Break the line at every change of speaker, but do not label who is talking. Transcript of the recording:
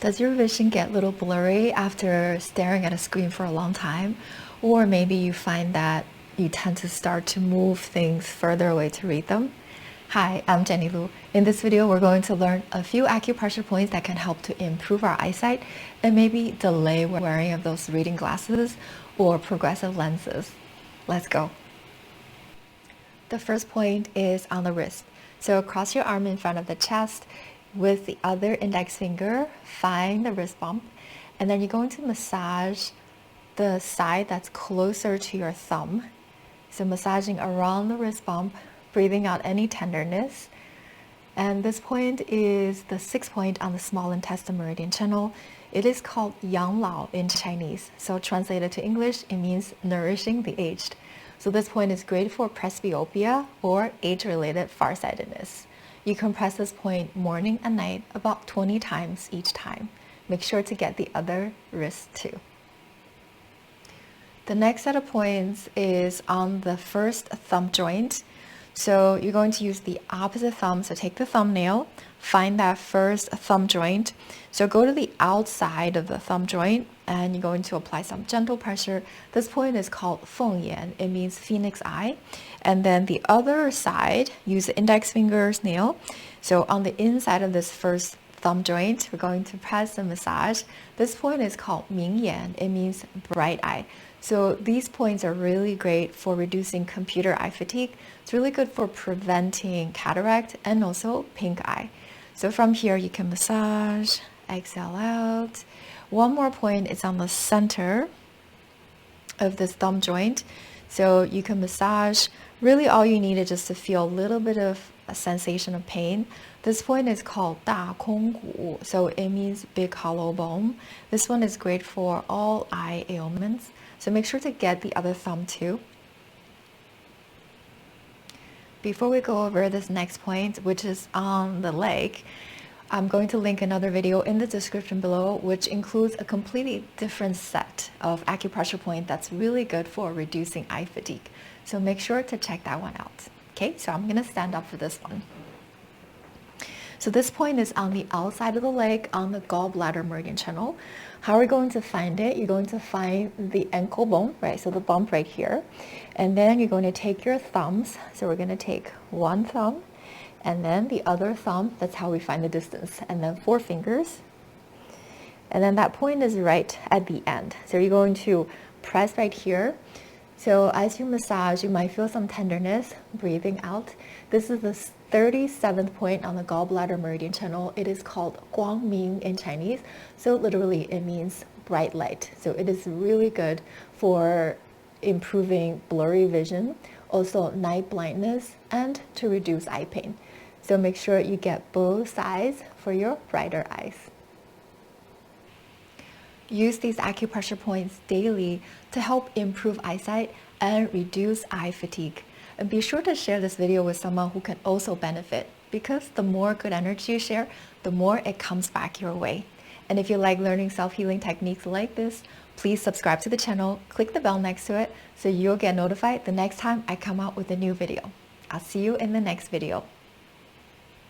Does your vision get a little blurry after staring at a screen for a long time? Or maybe you find that you tend to start to move things further away to read them? Hi, I'm Jenny Lu. In this video, we're going to learn a few acupressure points that can help to improve our eyesight and maybe delay wearing of those reading glasses or progressive lenses. Let's go. The first point is on the wrist. So cross your arm in front of the chest. With the other index finger, find the wrist bump, and then you're going to massage the side that's closer to your thumb. So massaging around the wrist bump, breathing out any tenderness. And this point is the 6th point on the small intestine meridian channel. It is called Yang Lao in Chinese. So translated to English, it means nourishing the aged. So this point is great for presbyopia or age-related farsightedness. You can press this point morning and night about 20 times each time. Make sure to get the other wrist too. The next set of points is on the first thumb joint. So you're going to use the opposite thumb. So take the thumbnail, find that first thumb joint. So go to the outside of the thumb joint and you're going to apply some gentle pressure. This point is called Feng Yan. It means phoenix eye. And then the other side, use the index finger's nail. So on the inside of this first thumb joint, we're going to press and massage. This point is called Ming Yan. It means bright eye. So these points are really great for reducing computer eye fatigue. It's really good for preventing cataract and also pink eye. So from here, you can massage, exhale out. One more point is on the center of this thumb joint. So you can massage. Really all you need is just to feel a little bit of a sensation of pain. This point is called 大空骨, so it means big hollow bone. This one is great for all eye ailments. So make sure to get the other thumb too. Before we go over this next point, which is on the leg, I'm going to link another video in the description below, which includes a completely different set of acupressure point that's really good for reducing eye fatigue. So make sure to check that one out. Okay, so I'm going to stand up for this one. So this point is on the outside of the leg on the gallbladder meridian channel. How are we going to find it? You're going to find the ankle bone, right? So the bump right here. And then you're going to take your thumbs. So we're going to take one thumb and then the other thumb. That's how we find the distance. And then 4 fingers. And then that point is right at the end. So you're going to press right here. So as you massage, you might feel some tenderness, breathing out. This is the 37th point on the gallbladder meridian channel. It is called Guang Ming in Chinese. So literally it means bright light. So it is really good for improving blurry vision, also night blindness, and to reduce eye pain. So make sure you get both sides for your brighter eyes. Use these acupressure points daily to help improve eyesight and reduce eye fatigue. And be sure to share this video with someone who can also benefit, because the more good energy you share, the more it comes back your way. And if you like learning self-healing techniques like this, please subscribe to the channel, click the bell next to it so you'll get notified the next time I come out with a new video. I'll see you in the next video.